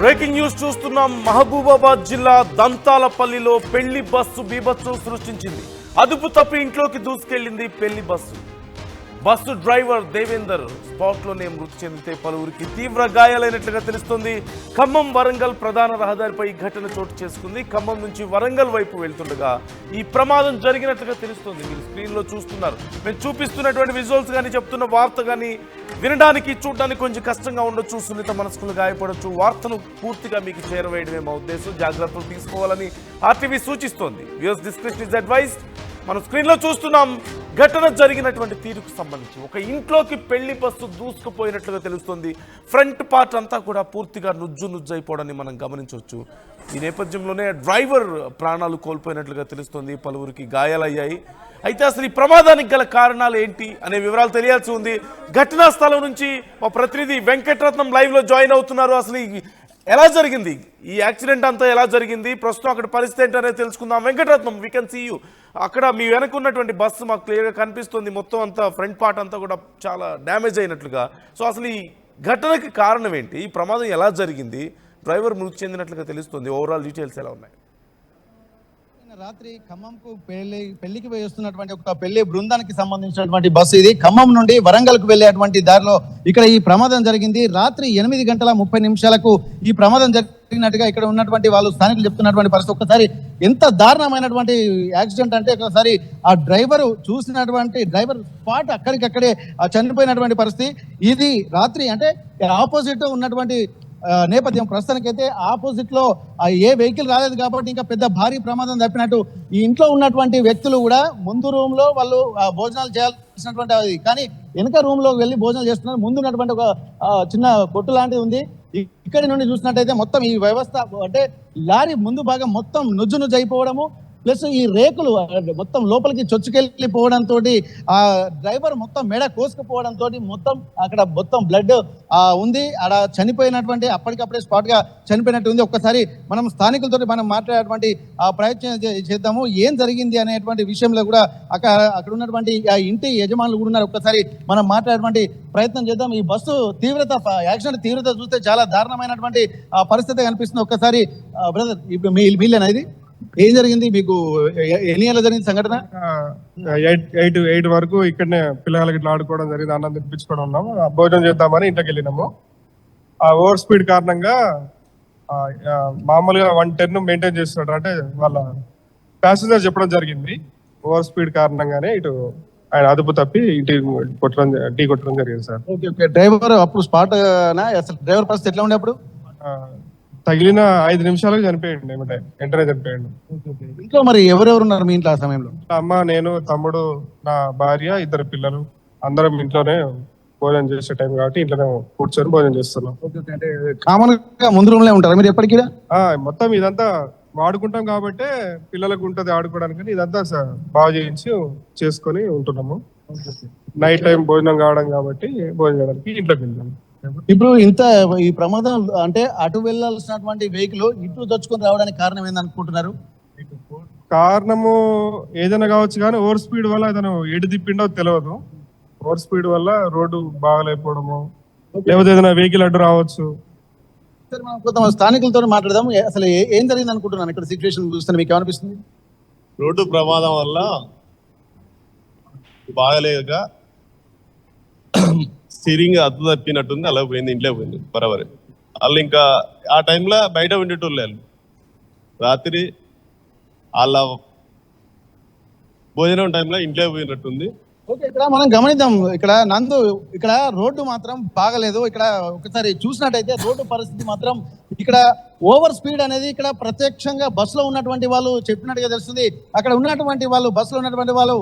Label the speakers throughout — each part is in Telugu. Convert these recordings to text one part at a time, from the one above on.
Speaker 1: బ్రేకింగ్ న్యూస్ చూస్తున్నాం. మహబూబాబాద్ జిల్లా దంతాలపల్లిలో పెళ్లి బస్సు బీభత్సం సృష్టించింది. అదుపు తప్పి ఇంట్లోకి దూసుకెళ్లింది పెళ్లి బస్సు డ్రైవర్ దేవేందర్ స్పాట్ లోనే మృతి చెందితే పలువురికి తీవ్ర గాయాలైనట్లుగా తెలుస్తోంది. ఖమ్మం వరంగల్ ప్రధాన రహదారిపై ఈ ఘటన చోటు చేసుకుంది. ఖమ్మం నుంచి వరంగల్ వైపు వెళ్తుండగా ఈ ప్రమాదం జరిగినట్లుగా తెలుస్తోంది. మీరు స్క్రీన్ లో చూస్తున్నారు. మేము చూపిస్తున్నటువంటి విజువల్స్ కానీ చెప్తున్న వార్త కానీ వినడానికి చూడడానికి కొంచెం కష్టంగా ఉండొచ్చు, సున్నిత మనస్కులు గాయపడవచ్చు. వార్తను పూర్తిగా మీకు చేరవేయడమే మా ఉద్దేశం. జాగ్రత్తలు తీసుకోవాలని ఆర్టీవీ సూచిస్తోంది. Viewers description is advised. మనం స్క్రీన్లో చూస్తున్నాం ఘటన జరిగినటువంటి తీరుకు సంబంధించి. ఒక ఇంట్లోకి పెళ్లి బస్సు దూసుకుపోయినట్లుగా తెలుస్తుంది. ఫ్రంట్ పార్ట్ అంతా కూడా పూర్తిగా నుజ్జైపోవడాన్ని మనం గమనించవచ్చు. ఈ నేపథ్యంలోనే డ్రైవర్ ప్రాణాలు కోల్పోయినట్లుగా తెలుస్తుంది. పలువురికి గాయాలయ్యాయి. అయితే అసలు ఈ ప్రమాదానికి గల కారణాలు ఏంటి అనే వివరాలు తెలియాల్సి ఉంది. ఘటనా స్థలం నుంచి మా ప్రతినిధి వెంకటరత్నం లైవ్ లో జాయిన్ అవుతున్నారు. అసలు ఎలా జరిగింది ఈ యాక్సిడెంట్ అంతా, ఎలా జరిగింది, ప్రస్తుతం అక్కడ పరిస్థితి ఏంటనేది తెలుసుకుందాం. Venkataratnam, we can see you. అక్కడ మీ వెనక ఉన్నటువంటి బస్సు మాకు క్లియర్గా కనిపిస్తుంది. మొత్తం అంతా ఫ్రంట్ పార్ట్ అంతా కూడా చాలా డ్యామేజ్ అయినట్లుగా. సో అసలు ఈ ఘటనకి కారణం ఏంటి, ఈ ప్రమాదం ఎలా జరిగింది, డ్రైవర్ మృతి చెందినట్లుగా తెలుస్తుంది. ఓవరాల్ డీటెయిల్స్ ఎలా ఉన్నాయి?
Speaker 2: రాత్రి ఖమ్మంకు పెళ్లికి వస్తున్నటువంటి ఒక పెళ్లి బృందానికి సంబంధించినటువంటి బస్సు ఇది. ఖమ్మం నుండి వరంగల్కు వెళ్లేటువంటి దారిలో ఇక్కడ ఈ ప్రమాదం జరిగింది. రాత్రి 8:30 ఈ ప్రమాదం జరిగినట్టుగా ఇక్కడ ఉన్నటువంటి వాళ్ళు స్థానికులు చెప్తున్నటువంటి పరిస్థితి. ఒక్కసారి ఎంత దారుణమైనటువంటి యాక్సిడెంట్ అంటే ఒకసారి ఆ డ్రైవర్ స్పాట్ అక్కడికక్కడే చనిపోయినటువంటి పరిస్థితి. ఇది రాత్రి అంటే ఆపోజిట్ ఉన్నటువంటి నేపథ్యం. ప్రస్తుతానికైతే ఆపోజిట్ లో ఏ వెహికల్ రాలేదు కాబట్టి ఇంకా పెద్ద భారీ ప్రమాదం తప్పినట్టు. ఈ ఇంట్లో ఉన్నటువంటి వ్యక్తులు కూడా ముందు రూమ్ లో వాళ్ళు భోజనాలు చేయాల్సినటువంటి, కానీ వెనక రూమ్ లో వెళ్ళి భోజనాలు చేస్తున్నారు. ముందు ఉన్నటువంటి ఒక చిన్న కొట్టు లాంటిది ఉంది. ఇక్కడి నుండి చూసినట్టయితే మొత్తం ఈ వ్యవస్థ అంటే లారీ ముందు భాగం మొత్తం నుజ్జు అయిపోవడము, ప్లస్ ఈ రేకులు మొత్తం లోపలికి చొచ్చుకెళ్ళిపోవడంతో ఆ డ్రైవర్ మొత్తం మెడ కోసుకుపోవడంతో మొత్తం అక్కడ మొత్తం బ్లడ్ ఉంది. అక్కడ చనిపోయినటువంటి అప్పటికప్పుడే స్పాట్ గా చనిపోయినట్టు ఉంది. ఒక్కసారి మనం స్థానికులతో మనం మాట్లాడేటువంటి ప్రయత్నం చేద్దాము. ఏం జరిగింది అనేటువంటి విషయంలో కూడా అక్కడ ఉన్నటువంటి ఆ ఇంటి యజమానులు కూడా ఉన్నారు. ఒక్కసారి మనం మాట్లాడేటువంటి ప్రయత్నం చేద్దాం. ఈ బస్సు యాక్సిడెంట్ తీవ్రత చూస్తే చాలా దారుణమైనటువంటి పరిస్థితి కనిపిస్తుంది. ఒక్కసారి బ్రదర్, ఇప్పుడు మీలేనా ఇది? ఏం జరిగింది మీకు? ఎన్ని ఏళ్ళ జరిగింది సంఘటన?
Speaker 3: 8 వరకు ఇక్కడనే పిల్లలకి ఇట్లా ఆడుకోవడం జరిగింది. అన్నం తినిపించుకోవడం ఉన్నాము. భోజనం చేద్దామని ఇంట్లోకి వెళ్ళినాము. ఆ ఓవర్ స్పీడ్ కారణంగా మామూలుగా 110 మెయింటైన్ చేస్తున్నాడు అంటే వాళ్ళ ప్యాసింజర్ చెప్పడం జరిగింది. ఓవర్ స్పీడ్ కారణంగానే ఇటు ఆయన అదుపు తప్పి ఢీ కొట్టడం జరిగింది సార్.
Speaker 2: డ్రైవర్ అప్పుడు స్పాట్ అసలు డ్రైవర్ పరిస్థితి ఎట్లా ఉండే అప్పుడు?
Speaker 3: తగిలిన 5 నిమిషాలకు చనిపోయాడు. వెంటనే చనిపోయాడు.
Speaker 2: ఇంట్లో మరి ఎవరెవరు ఉన్నారు మీ ఇంట్లో ఆ సమయంలో?
Speaker 3: అమ్మ, నేను, తమ్ముడు, నా భార్య, 2 పిల్లలు, అందరం ఇంట్లోనే భోజనం చేసే టైం కాబట్టి ఇంట్లోనే కూర్చొని భోజనం చేస్తున్నాం.
Speaker 2: కామన్ గా ముందు రూమ్ లో ఉంటారా మీరు ఎప్పటికీ?
Speaker 3: మొత్తం ఇదంతా వాడుకుంటాం కాబట్టి పిల్లలకు ఉంటది ఆడుకోవడానికి. ఇదంతా బాగా చేసుకొని ఉంటున్నాము. నైట్ టైం భోజనం కావడం కాబట్టి భోజనం చేయడానికి ఇంట్లోకి వెళ్తాము.
Speaker 2: ఇప్పుడు ఈ ప్రమాదం అంటే అటు వెళ్లాల్సినటువంటి వెహికల్ ఇటు తెచ్చుకొని రావడానికి కారణం ఏందనుకుంటున్నారు?
Speaker 3: కారణము ఏదైనా కావచ్చు, కానీ ఓవర్ స్పీడ్ వల్ల అతను ఎటు తిప్పిండో తెలియదు. ఓవర్ స్పీడ్ వల్ల రోడ్డు బాగలేకపోవడము, లేకపోతే ఏదైనా వెహికల్ అడ్డు రావచ్చు.
Speaker 2: సరే, మనం కొంత స్థానికులతో మాట్లాడదాం. అసలు ఏం జరిగింది అనుకుంటున్నాను ఇక్కడ సిచ్యువేషన్ చూస్తే మీకు ఏమనిపిస్తుంది?
Speaker 4: రోడ్డు ప్రమాదం వల్ల బాగలేక స్టీరింగ్ అద్దు తప్పినట్టుంది. అలా పోయింది, ఇంట్లో పోయింది బరాబరి. వాళ్ళు ఇంకా ఆ టైంలో బయట ఉండేటోళ్ళు. రాత్రి వాళ్ళ భోజనం టైంలో ఇంట్లో పోయినట్టుంది.
Speaker 2: ఓకే, ఇక్కడ మనం గమనిద్దాం. ఇక్కడ రోడ్డు మాత్రం బాగలేదు. ఇక్కడ ఒకసారి చూసినట్టయితే రోడ్డు పరిస్థితి మాత్రం ఇక్కడ ఓవర్ స్పీడ్ అనేది ఇక్కడ ప్రత్యక్షంగా బస్సులో ఉన్నటువంటి వాళ్ళు చెప్పినట్టుగా తెలుస్తుంది. అక్కడ ఉన్నటువంటి వాళ్ళు బస్సులో ఉన్నటువంటి వాళ్ళు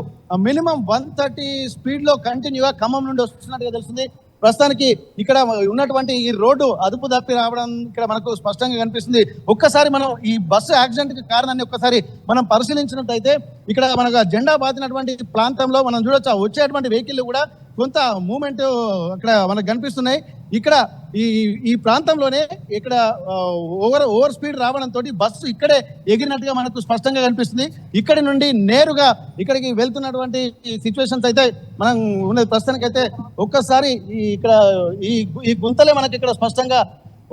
Speaker 2: మినిమం 130 స్పీడ్ లో కంటిన్యూగా ఖమ్మం నుండి వస్తున్నట్టుగా తెలుస్తుంది. ప్రస్తుతానికి ఇక్కడ ఉన్నటువంటి ఈ రోడ్డు అదుపు తప్పి రావడం ఇక్కడ మనకు స్పష్టంగా కనిపిస్తుంది. ఒక్కసారి మనం ఈ బస్సు యాక్సిడెంట్ కి కారణాన్ని ఒక్కసారి మనం పరిశీలించినట్టయితే ఇక్కడ మనకు జెండా బాతినటువంటి ప్రాంతంలో మనం చూడొచ్చు. వచ్చేటువంటి వెహికల్ కూడా కొంత మూమెంట్ అక్కడ మనకు కనిపిస్తున్నాయి. ఇక్కడ ఈ ప్రాంతంలోనే ఇక్కడ ఓవర్ స్పీడ్ రావడంతో బస్సు ఇక్కడే ఎగిరినట్టుగా మనకు స్పష్టంగా కనిపిస్తుంది. ఇక్కడి నుండి నేరుగా ఇక్కడికి వెళ్తున్నటువంటి సిచ్యువేషన్స్ అయితే మనం ఉన్నది. ప్రస్తుతానికి అయితే ఒక్కసారి ఇక్కడ ఈ గుంతలే మనకి ఇక్కడ స్పష్టంగా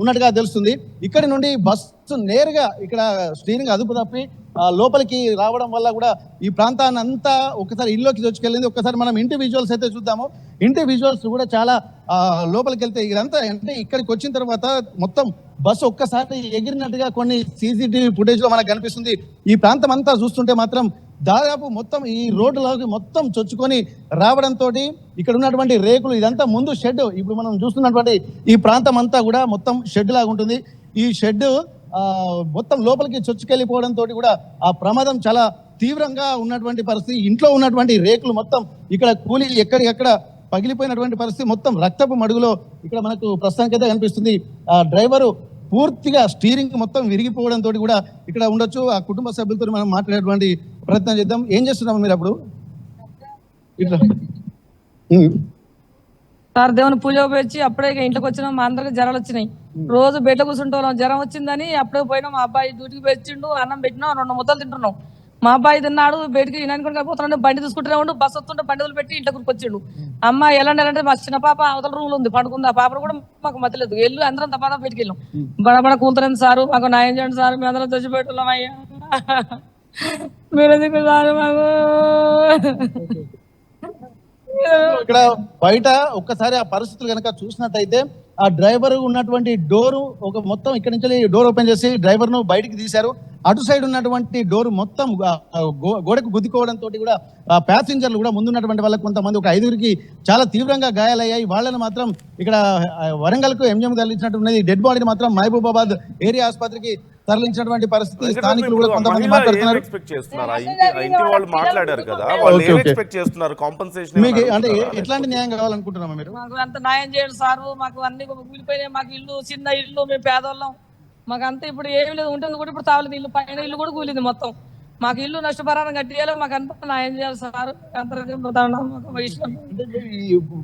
Speaker 2: ఉన్నట్టుగా తెలుస్తుంది. ఇక్కడి నుండి బస్సు నేరుగా ఇక్కడ స్టీరింగ్ అదుపు తప్పి లోపలికి రావడం వల్ల కూడా ఈ ప్రాంతాన్ని అంతా ఒకసారి ఇల్లుకి తెచ్చుకెళ్ళింది. ఒకసారి మనం ఇంటి విజువల్స్ అయితే చూద్దాము. ఇంటి విజువల్స్ కూడా చాలా లోపలికి వెళ్తే ఇదంతా అంటే ఇక్కడికి వచ్చిన తర్వాత మొత్తం బస్సు ఒక్కసారి ఎగిరినట్టుగా కొన్ని సీసీటీవీ ఫుటేజ్ లో మనకు కనిపిస్తుంది. ఈ ప్రాంతం అంతా చూస్తుంటే మాత్రం దాదాపు మొత్తం ఈ రోడ్డులోకి మొత్తం చొచ్చుకొని రావడంతో ఇక్కడ ఉన్నటువంటి రేకులు ఇదంతా ముందు షెడ్, ఇప్పుడు మనం చూస్తున్నటువంటి ఈ ప్రాంతం అంతా కూడా మొత్తం షెడ్ లాగా ఉంటుంది. ఈ షెడ్ మొత్తం లోపలికి చొచ్చుకెళ్ళిపోవడంతో కూడా ఆ ప్రమాదం చాలా తీవ్రంగా ఉన్నటువంటి పరిస్థితి. ఇంట్లో ఉన్నటువంటి రేకులు మొత్తం ఇక్కడ కూలి ఎక్కడికెక్కడ పగిలిపోయినటువంటి పరిస్థితి, మొత్తం రక్తపు మడుగులో ఇక్కడ మనకు ప్రస్తుతానికి అయితే కనిపిస్తుంది. ఆ డ్రైవరు పూర్తిగా స్టీరింగ్ మొత్తం విరిగిపోవడంతో కూడా ఇక్కడ ఉండొచ్చు. ఆ కుటుంబ సభ్యులతో మనం మాట్లాడేటువంటి ప్రయత్నం చేద్దాం. ఏం చేస్తున్నాము మీరు అప్పుడు? ఇట్లా
Speaker 5: సార్ దేవుని పూజ వచ్చి అప్పుడే ఇంట్లోకి వచ్చినాం. మా అందరికి జ్వరాలు వచ్చినాయి. రోజు బయట కూర్చుంటాం. జ్వరం వచ్చిందని అప్పుడే పోయినాం. మా అబ్బాయి డ్యూటీకి వచ్చిండు, అన్నం పెట్టినాం, 2 ముద్దలు తింటున్నాం. మా అబ్బాయి తిన్నాడు, బయటికి వినాయకుడికి పోతున్నాడు, బండి తీసుకుంటూనే ఉండు, బస్సు వస్తుంటే బండి పెట్టి ఇంట్లోకి వచ్చిండు. అమ్మ ఎలాంటి మా చిన్న పాప అవతల రూమ్ లో ఉంది పడుకుంది. ఆ పాపను కూడా మాకు మతలేదు. వెళ్ళి అందరం తప్ప బయటికి వెళ్ళాం. బడబడ కూతురండి సారు, మాకు న్యాయం చేయండి సార్, మేము అందరం తెచ్చిపెట్టున్నాం అయ్యా, మీరు ఎందుకు సారు మాకు.
Speaker 2: ఇక్కడ బయట ఒక్కసారి ఆ పరిస్థితులు కనుక చూసినట్టయితే ఆ డ్రైవర్ ఉన్నటువంటి డోరు ఒక మొత్తం ఇక్కడ నుంచి డోర్ ఓపెన్ చేసి డ్రైవర్ ను బయటికి తీశారు. అటు సైడ్ ఉన్నటువంటి డోర్ మొత్తం గోడకు గుద్దుకోవడంతో కూడా ప్యాసింజర్లు కూడా ముందున్నటువంటి వాళ్ళకి కొంతమంది ఒక 5గురికి చాలా తీవ్రంగా గాయాలయ్యాయి. వాళ్ళని మాత్రం ఇక్కడ వరంగల్కు ఎంజిఎం తరలించినట్టున్నది. డెడ్ బాడీని మాత్రం మహబూబాబాద్ ఏరియా ఆస్పత్రికి తరలించినటువంటి పరిస్థితి. స్థానికులు కూడా కొంతమంది మాట్లాడుతున్నారు. మీకు అంటే ఎట్లాంటి న్యాయం కావాలనుకుంటున్నామా మీరు?
Speaker 5: మాకు అంత న్యాయం చేయండి సారు. మాకు అన్ని కూలిపోయినాయి. మాకు ఇల్లు చిన్న ఇల్లు, మేము పేదవాళ్ళం. మాకు అంతా ఇప్పుడు ఏమి లేదు, ఉంటుంది కూడా ఇప్పుడు తావలేదు. ఇల్లు పైన ఇల్లు కూడా కూలింది మొత్తం. మాకు ఇల్లు నష్టపరిహారం కట్టియాలి. మాకు అంత న్యాయం చేయాలి సార్.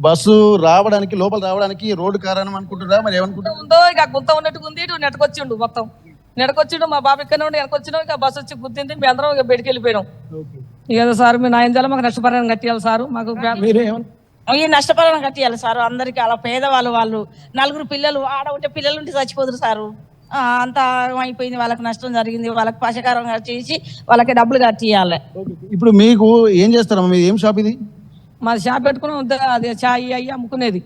Speaker 2: బస్సు రావడానికి లోపల రావడానికి రోడ్డు కారణం అనుకుంటున్నారా మరి ఏమనుకుంటారు?
Speaker 5: ఉందో ఇక గుంత ఉన్నట్టు ఉంది. ఇటు నెటకొచ్చిండు, మొత్తం నెటకొచ్చిండు. మా బాబు ఇక్కడ నుండి వెనకొచ్చినాం. ఇక బస్సు వచ్చి గుద్దింది. మేము అందరం ఇక బయటికి వెళ్ళిపోయినాం. ఇక సార్ మీరు న్యాయం చేయాలి, మాకు నష్టపరిహారం కట్టియాలి సార్. మాకు
Speaker 6: ఈ నష్టపరిహారం కట్టియాలి సార్. అందరికి అలా పేదవాళ్ళు, వాళ్ళు 4 పిల్లలు ఆడ ఉంటే పిల్లలు ఉంటే చచ్చిపోదురు సారు. అంతా అయిపోయింది, వాళ్ళకి నష్టం జరిగింది. వాళ్ళకి పశకారం చేసి వాళ్ళకి డబ్బులు కట్టియాలి.
Speaker 2: ఇప్పుడు మీకు ఏం చేస్తారమ్మా? మీది ఏం షాప్ ఇది?
Speaker 5: మాది షాప్ పెట్టుకుని అదే చాయ్ అయ్యి అమ్ముకునేది.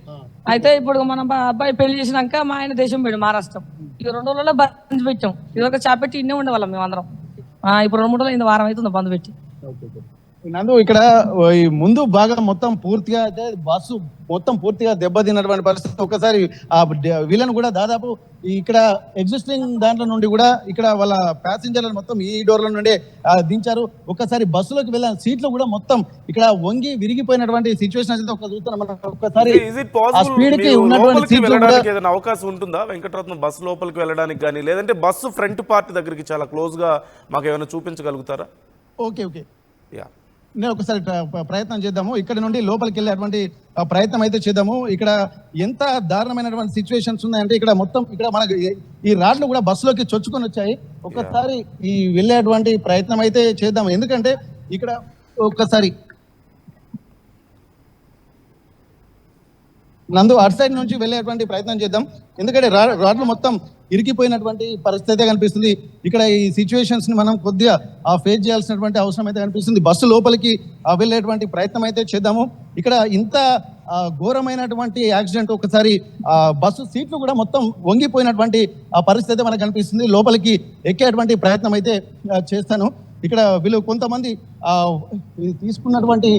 Speaker 5: అయితే ఇప్పుడు మన అబ్బాయి పెళ్లి చేసినాక మా ఆయన దేశం పోయాడు, మహారాష్ట్రం. ఇక 2 రోజుల్లో బంద్ పెట్టాం. ఇదొక షాప్ పెట్టి ఇన్నే ఉండేవాళ్ళం మేము అందరం. ఇప్పుడు 2-3 రోజులు ఇంత వారం అవుతుంది బంద్ పెట్టి.
Speaker 2: నందు ఇక్కడ ముందు భాగం మొత్తం పూర్తిగా అయితే బస్సు మొత్తం పూర్తిగా దెబ్బతిన్నటువంటి పరిస్థితి. ఒకసారి ఆ వీళ్ళను కూడా దాదాపు ఇక్కడ ఎగ్జిస్టింగ్ దాంట్లో నుండి కూడా ఇక్కడ వాళ్ళ ప్యాసింజర్లను మొత్తం ఈ డోర్ల నుండి దించారు. ఒక్కసారి బస్సులోకి వెళ్ళిన సీట్లు కూడా మొత్తం ఇక్కడ వంగి విరిగిపోయినటువంటి సిచ్యువేషన్ అయితే చూస్తున్నాం మనం. ఒక్కసారి స్పీడ్ కి ఉన్నటువంటి సీట్లు కూడా
Speaker 1: ఏదైనా అవకాశం ఉంటుందా వెంకటరత్నం బస్సు లోపలికి వెళ్ళడానికి కానీ, లేదంటే బస్సు ఫ్రంట్ పార్ట్ దగ్గరికి చాలా క్లోజ్ గా మాకు ఏమైనా చూపించగలుగుతారా?
Speaker 2: ఓకే నేను ఒకసారి ప్రయత్నం చేద్దాము. ఇక్కడ నుండి లోపలికి వెళ్ళేటువంటి ప్రయత్నం అయితే చేద్దాము. ఇక్కడ ఎంత దారుణమైనటువంటి సిచ్యువేషన్స్ ఉన్నాయంటే ఇక్కడ మొత్తం ఇక్కడ మనకు ఈ రాడ్లు కూడా బస్సులోకి చొచ్చుకొని వచ్చాయి. ఒకసారి ఈ వెళ్ళేటువంటి ప్రయత్నం అయితే చేద్దాము. ఎందుకంటే ఇక్కడ ఒక్కసారి నందు అటు సైడ్ నుంచి వెళ్ళేటువంటి ప్రయత్నం చేద్దాం. ఎందుకంటే రాడ్లు మొత్తం ఇరికిపోయినటువంటి పరిస్థితి కనిపిస్తుంది. ఇక్కడ ఈ సిచ్యువేషన్స్ ని మనం కొద్దిగా ఫేస్ చేయాల్సినటువంటి అవసరం అయితే కనిపిస్తుంది. బస్సు లోపలికి వెళ్ళేటువంటి ప్రయత్నం అయితే చేద్దాము. ఇక్కడ ఇంత ఘోరమైనటువంటి యాక్సిడెంట్, ఒకసారి బస్సు సీట్లు కూడా మొత్తం వంగిపోయినటువంటి పరిస్థితి మనకు కనిపిస్తుంది. లోపలికి ఎక్కేటువంటి ప్రయత్నం అయితే చేస్తాను. ఇక్కడ వీళ్ళు కొంతమంది తీసుకున్నటువంటి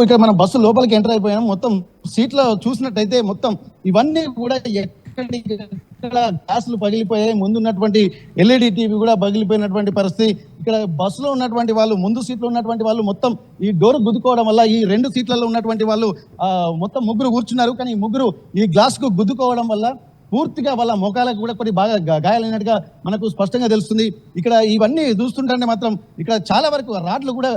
Speaker 2: ఇక్కడ మనం బస్సు లోపలికి ఎంటర్ అయిపోయాం. మొత్తం సీట్లో చూసినట్టయితే మొత్తం ఇవన్నీ కూడా ఎక్కడ గ్యాస్లు పగిలిపోయాయి. ముందున్నటువంటి LED టీవీ కూడా పగిలిపోయినటువంటి పరిస్థితి. ఇక్కడ బస్సులో ఉన్నటువంటి వాళ్ళు, ముందు సీట్లో ఉన్నటువంటి వాళ్ళు మొత్తం ఈ డోర్ గుద్దుకోవడం వల్ల ఈ 2 సీట్లలో ఉన్నటువంటి వాళ్ళు మొత్తం 3 కూర్చున్నారు. కానీ ఈ 3 ఈ గ్లాస్ కు గుద్దుకోవడం వల్ల పూర్తిగా వాళ్ళ ముఖాలకు కూడా కొన్ని బాగా గాయాలైనట్టుగా మనకు స్పష్టంగా తెలుస్తుంది. ఇక్కడ ఇవన్నీ చూస్తుంటే మాత్రం ఇక్కడ చాలా వరకు రాడ్లు కూడా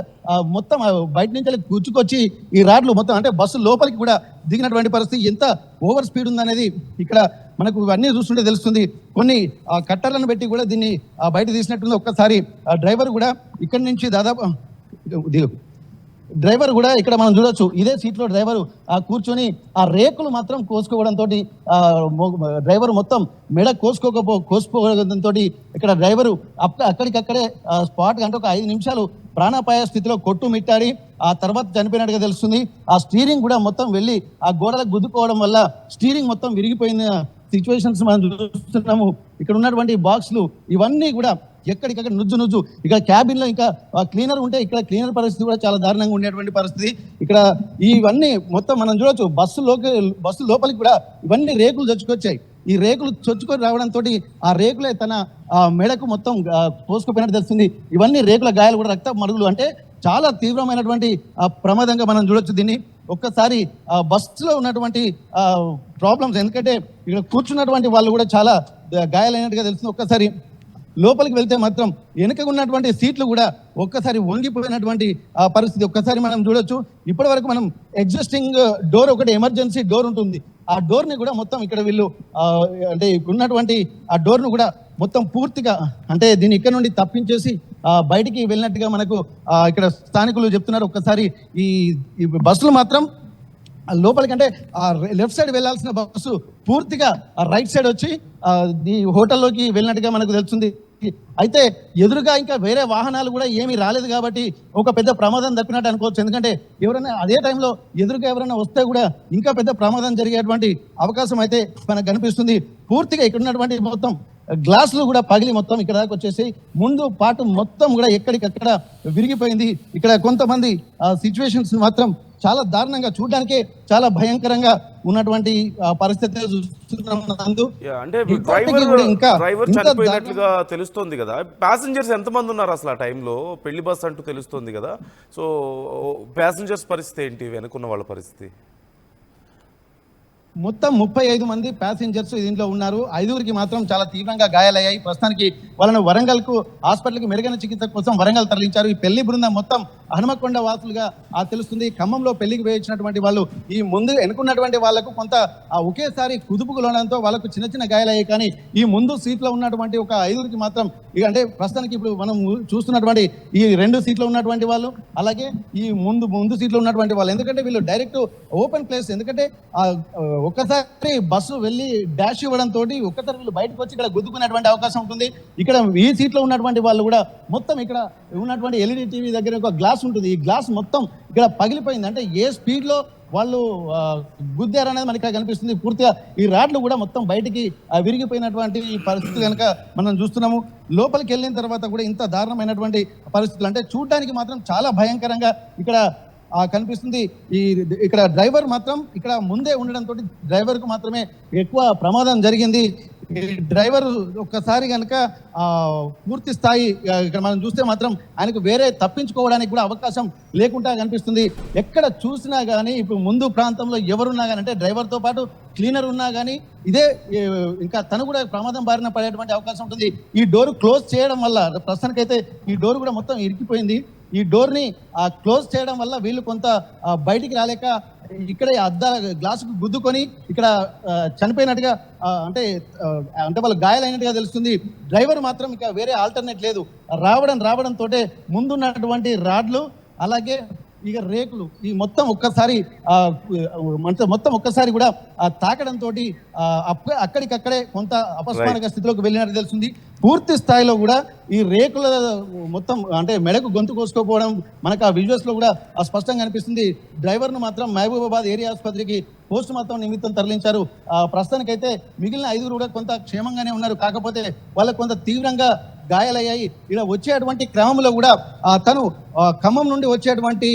Speaker 2: మొత్తం బయట నుంచి గుచ్చుకొచ్చి ఈ రాడ్లు మొత్తం అంటే బస్సు లోపలికి కూడా దిగినటువంటి పరిస్థితి. ఎంత ఓవర్ స్పీడ్ ఉందనేది ఇక్కడ మనకు ఇవన్నీ చూస్తుంటే తెలుస్తుంది. కొన్ని కట్టర్లను పెట్టి కూడా దీన్ని బయట తీసినట్టుంది. ఒక్కసారి డ్రైవర్ కూడా ఇక్కడి నుంచి దాదాపు డ్రైవర్ కూడా ఇక్కడ మనం చూడొచ్చు, ఇదే సీట్లో డ్రైవర్ కూర్చొని ఆ రేకులు మాత్రం కోసుకోవడంతో డ్రైవర్ మొత్తం మెడ కోసుకోవడంతో ఇక్కడ డ్రైవరు అక్కడికక్కడే స్పాట్ అంటే ఒక 5 నిమిషాలు ప్రాణాపాయ స్థితిలో కొట్టుమిట్టాడి ఆ తర్వాత చనిపోయినట్టుగా తెలుస్తుంది. ఆ స్టీరింగ్ కూడా మొత్తం వెళ్ళి ఆ గోడలకు గుద్దుకోవడం వల్ల స్టీరింగ్ మొత్తం విరిగిపోయిన సిచ్యువేషన్స్ మనం చూస్తున్నాము. ఇక్కడ ఉన్నటువంటి బాక్స్లు ఇవన్నీ కూడా ఎక్కడికక్కడ నుజ్జు ఇక్కడ క్యాబిన్ లో ఇంకా క్లీనర్ ఉంటే ఇక్కడ క్లీనర్ పరిస్థితి కూడా చాలా దారుణంగా ఉండేటువంటి పరిస్థితి. ఇక్కడ ఇవన్నీ మొత్తం మనం చూడొచ్చు. బస్సు లోపలికి కూడా ఇవన్నీ రేకులు చొచ్చుకొచ్చాయి. ఈ రేకులు చొచ్చుకొని రావడంతో ఆ రేకులే తన మెడకు మొత్తం కోసుకుపోయినట్టు తెలుస్తుంది. ఇవన్నీ రేకుల గాయాలు కూడా రక్త మరుగులు, అంటే చాలా తీవ్రమైనటువంటి ప్రమాదంగా మనం చూడొచ్చు దీన్ని. ఒక్కసారి బస్సులో ఉన్నటువంటి ప్రాబ్లమ్స్, ఎందుకంటే ఇక్కడ కూర్చున్నటువంటి వాళ్ళు కూడా చాలా గాయాలైనట్టుగా తెలుస్తుంది. ఒక్కసారి లోపలికి వెళ్తే మాత్రం వెనుక ఉన్నటువంటి సీట్లు కూడా ఒక్కసారి వంగిపోయినటువంటి పరిస్థితి ఒక్కసారి మనం చూడొచ్చు. ఇప్పటి వరకు మనం ఎగ్జిస్టింగ్ డోర్ ఒకటి ఎమర్జెన్సీ డోర్ ఉంటుంది, ఆ డోర్ని కూడా మొత్తం ఇక్కడ వీళ్ళు అంటే ఉన్నటువంటి ఆ డోర్ను కూడా మొత్తం పూర్తిగా అంటే దీన్ని ఇక్కడ నుండి తప్పించేసి బయటికి వెళ్ళినట్టుగా మనకు ఇక్కడ స్థానికులు చెప్తున్నారు. ఒక్కసారి ఈ బస్సులు మాత్రం లోపలికి అంటే లెఫ్ట్ సైడ్ వెళ్ళాల్సిన బస్సు పూర్తిగా రైట్ సైడ్ వచ్చి ఈ హోటల్లోకి వెళ్ళినట్టుగా మనకు తెలుస్తుంది. అయితే ఎదురుగా ఇంకా వేరే వాహనాలు కూడా ఏమీ రాలేదు కాబట్టి ఒక పెద్ద ప్రమాదం తప్పినట్టు అనుకోవచ్చు. ఎందుకంటే ఎవరైనా అదే టైంలో ఎదురుగా ఎవరైనా వస్తే కూడా ఇంకా పెద్ద ప్రమాదం జరిగేటువంటి అవకాశం అయితే మనకు కనిపిస్తుంది. పూర్తిగా ఇక్కడ ఉన్నటువంటి మొత్తం గ్లాసులు కూడా పగిలి మొత్తం ఇక్కడ దాకా వచ్చేసి ముందు పాటు మొత్తం కూడా ఎక్కడికక్కడ విరిగిపోయింది. ఇక్కడ కొంతమంది సిచ్యువేషన్స్ మాత్రం చాలా దారుణంగా, చూడడానికే చాలా భయంకరంగా ఉన్నటువంటి పరిస్థితి చూస్తున్నాం.
Speaker 1: అంటే డ్రైవర్ చనిపోయినట్లుగా తెలుస్తోంది కదా, ప్యాసింజర్స్ ఎంతమంది ఉన్నారు అసలు ఆ టైంలో? పెళ్లి బస్ అంటూ తెలుస్తోంది కదా, సో ప్యాసింజర్స్ పరిస్థితి ఏంటి, వెనుకున్న వాళ్ళ పరిస్థితి?
Speaker 2: మొత్తం 35 మంది ప్యాసింజర్స్ దీంట్లో ఉన్నారు. 5గురికి మాత్రం చాలా తీవ్రంగా గాయాలయ్యాయి. ప్రస్తుతానికి వాళ్ళను వరంగల్కు హాస్పిటల్కి మెరుగైన చికిత్స కోసం వరంగల్ తరలించారు. ఈ పెళ్లి బృందం మొత్తం హనుమకొండ వాసులుగా తెలుస్తుంది. ఖమ్మంలో పెళ్లికి వేయించినటువంటి వాళ్ళు ఈ ముందు ఎన్నుకున్నటువంటి వాళ్లకు కొంత ఒకేసారి కుదుపుకు లోనంతో వాళ్ళకు చిన్న చిన్న గాయాలయ్యాయి. కానీ ఈ ముందు సీట్లో ఉన్నటువంటి ఒక 5గురికి మాత్రం ఇక అంటే ప్రస్తుతానికి ఇప్పుడు మనం చూస్తున్నటువంటి ఈ 2 సీట్లో ఉన్నటువంటి వాళ్ళు, అలాగే ఈ ముందు సీట్లో ఉన్నటువంటి వాళ్ళు, ఎందుకంటే వీళ్ళు డైరెక్ట్ ఓపెన్ ప్లేస్, ఎందుకంటే ఒక్కసారి బస్సు వెళ్ళి డాష్ ఇవ్వడం తోటి ఒక్కసారి వీళ్ళు బయటకు వచ్చి ఇక్కడ గుద్దుకునేటువంటి అవకాశం ఉంటుంది. ఇక్కడ ఈ సీట్లో ఉన్నటువంటి వాళ్ళు కూడా మొత్తం ఇక్కడ ఉన్నటువంటి ఎల్ఈడి టీవీ దగ్గర ఒక గ్లాస్ ఉంటుంది, ఈ గ్లాస్ మొత్తం ఇక్కడ పగిలిపోయింది. అంటే ఏ స్పీడ్లో వాళ్ళు గుద్దారు అనేది మనకి ఇక్కడ కనిపిస్తుంది. పూర్తిగా ఈ రాడ్లు కూడా మొత్తం బయటికి విరిగిపోయినటువంటి పరిస్థితి కనుక మనం చూస్తున్నాము. లోపలికి వెళ్ళిన తర్వాత కూడా ఇంత దారుణమైనటువంటి పరిస్థితులు, అంటే చూడడానికి మాత్రం చాలా భయంకరంగా ఇక్కడ కనిపిస్తుంది. ఇక్కడ డ్రైవర్ మాత్రం ఇక్కడ ముందే ఉండడంతో డ్రైవర్కు మాత్రమే ఎక్కువ ప్రమాదం జరిగింది. ఈ డ్రైవర్ ఒక్కసారి కనుక పూర్తి స్థాయి ఇక్కడ మనం చూస్తే మాత్రం ఆయనకు వేరే తప్పించుకోవడానికి కూడా అవకాశం లేకుండా కనిపిస్తుంది. ఎక్కడ చూసినా కానీ ఇప్పుడు ముందు ప్రాంతంలో ఎవరున్నా కానీ, అంటే డ్రైవర్తో పాటు క్లీనర్ ఉన్నా కానీ ఇదే ఇంకా తను కూడా ప్రమాదం బారిన పడేటువంటి అవకాశం ఉంటుంది. ఈ డోర్ క్లోజ్ చేయడం వల్ల ప్రస్తుతానికైతే ఈ డోర్ కూడా మొత్తం ఇరికిపోయింది. ఈ డోర్ని క్లోజ్ చేయడం వల్ల వీళ్ళు కొంత బయటికి రాలేక ఇక్కడే అద్దాల గ్లాసుకు గుద్దుకొని ఇక్కడ చనిపోయినట్టుగా అంటే వాళ్ళు గాయాలైనట్టుగా తెలుస్తుంది. డ్రైవర్ మాత్రం ఇక వేరే ఆల్టర్నేట్ లేదు, రావడంతో ముందున్నటువంటి రాడ్లు అలాగే ఇక రేకులు ఈ మొత్తం ఒక్కసారి కూడా తాకడంతో అక్కడికక్కడే కొంత అపస్మారక స్థితిలోకి వెళ్ళినట్టు తెలుస్తుంది. పూర్తి స్థాయిలో కూడా ఈ రేకుల మొత్తం అంటే మెడకు గొంతు కోసుకోపోవడం మనకు ఆ విజువల్స్ లో కూడా స్పష్టంగా కనిపిస్తుంది. డ్రైవర్ను మాత్రం మహబూబాబాద్ ఏరియా ఆసుపత్రికి పోస్ట్ మార్టం నిమిత్తం తరలించారు. ప్రస్తుతానికైతే మిగిలిన 5గురు కూడా కొంత క్షేమంగానే ఉన్నారు, కాకపోతే వాళ్ళకు కొంత తీవ్రంగా గాయాలయ్యాయి. ఇక్కడ వచ్చేటువంటి క్రమంలో కూడా తను ఖమ్మం నుండి వచ్చేటువంటి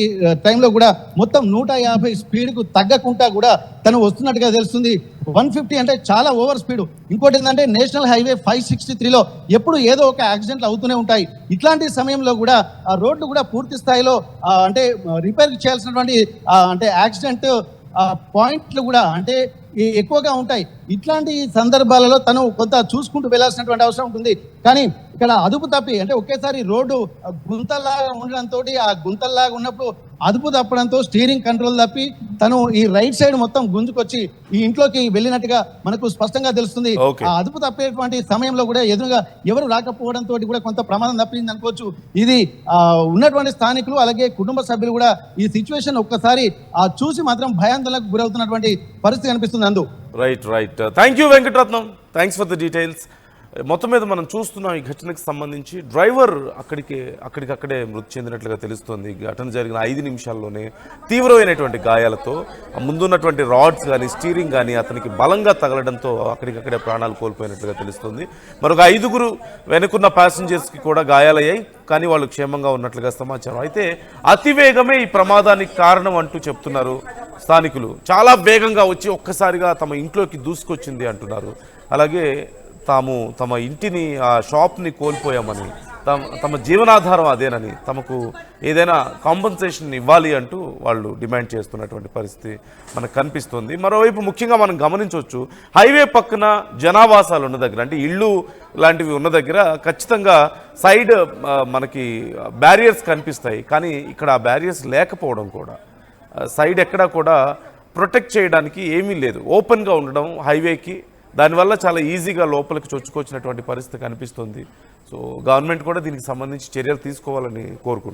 Speaker 2: టైంలో కూడా మొత్తం 150 స్పీడ్కు తగ్గకుండా కూడా తను వస్తున్నట్టుగా తెలుస్తుంది. 150 అంటే చాలా ఓవర్ స్పీడ్. ఇంకోటి ఏంటంటే నేషనల్ హైవే 563లో ఎప్పుడు ఏదో ఒక యాక్సిడెంట్లు అవుతూనే ఉంటాయి. ఇట్లాంటి సమయంలో కూడా ఆ రోడ్లు కూడా పూర్తి స్థాయిలో అంటే రిపేర్ చేయాల్సినటువంటి అంటే యాక్సిడెంట్ పాయింట్లు కూడా అంటే ఎక్కువగా ఉంటాయి. ఇట్లాంటి సందర్భాలలో తను కొంత చూసుకుంటూ వెళ్లాల్సినటువంటి అవసరం ఉంటుంది. కానీ ఇక్కడ అదుపు తప్పి అంటే ఒకేసారి రోడ్డు గుంతల్లాగా ఉండడంతో ఆ గుంతల్లాగా ఉన్నప్పుడు అదుపు తప్పడంతో స్టీరింగ్ కంట్రోల్ తప్పి తను ఈ రైట్ సైడ్ మొత్తం గుంజుకొచ్చి ఈ ఇంట్లోకి వెళ్ళినట్టుగా మనకు స్పష్టంగా తెలుస్తుంది.
Speaker 1: Okay.
Speaker 2: ఆ అదుపు తప్పేటువంటి సమయంలో కూడా ఎదురుగా ఎవరు రాకపోవడంతో కూడా కొంత ప్రమాదం తప్పింది అనుకోవచ్చు. ఇది ఉన్నటువంటి స్థానికులు అలాగే కుటుంబ సభ్యులు కూడా ఈ సిచ్యువేషన్ ఒక్కసారి చూసి మాత్రం భయాందోళనకు గురవుతున్నటువంటి పరిస్థితి కనిపిస్తుంది. అందు
Speaker 1: right thank you Venkataratnam, thanks for the details. మొత్తం మీద మనం చూస్తున్నాం ఈ ఘటనకు సంబంధించి డ్రైవర్ అక్కడికక్కడే మృతి చెందినట్లుగా తెలుస్తోంది. ఘటన జరిగిన 5 నిమిషాల్లోనే తీవ్రమైనటువంటి గాయాలతో ముందున్నటువంటి రాడ్స్ కానీ స్టీరింగ్ కానీ అతనికి బలంగా తగలడంతో అక్కడికక్కడే ప్రాణాలు కోల్పోయినట్లుగా తెలుస్తుంది. మరొక 5గురు వెనుకున్న ప్యాసింజర్స్కి కూడా గాయాలయ్యాయి, కానీ వాళ్ళు క్షేమంగా ఉన్నట్లుగా సమాచారం. అయితే అతివేగమే ఈ ప్రమాదానికి కారణం అంటూ చెప్తున్నారు స్థానికులు. చాలా వేగంగా వచ్చి ఒక్కసారిగా తమ ఇంట్లోకి దూసుకొచ్చింది అంటున్నారు. అలాగే తమ ఇంటిని ఆ షాప్ని కోల్పోయామని, తమ జీవనాధారం అదేనని, తమకు ఏదైనా కాంపన్సేషన్ ఇవ్వాలి అంటూ వాళ్ళు డిమాండ్ చేస్తున్నటువంటి పరిస్థితి మనకు కనిపిస్తుంది. మరోవైపు ముఖ్యంగా మనం గమనించవచ్చు, హైవే పక్కన జనావాసాలు ఉన్న దగ్గర అంటే ఇళ్ళు లాంటివి ఉన్న దగ్గర ఖచ్చితంగా సైడ్ మనకి బ్యారియర్స్ కనిపిస్తాయి. కానీ ఇక్కడ ఆ బ్యారియర్స్ లేకపోవడం కూడా, సైడ్ ఎక్కడా కూడా ప్రొటెక్ట్ చేయడానికి ఏమీ లేదు, ఓపెన్గా ఉండడం హైవేకి, దానివల్ల చాలా ఈజీగా లోపలికి చొచ్చుకొచ్చినటువంటి పరిస్థితి కనిపిస్తుంది. సో గవర్నమెంట్ కూడా దీనికి సంబంధించి చర్యలు తీసుకోవాలని కోరుకుంటున్నాను.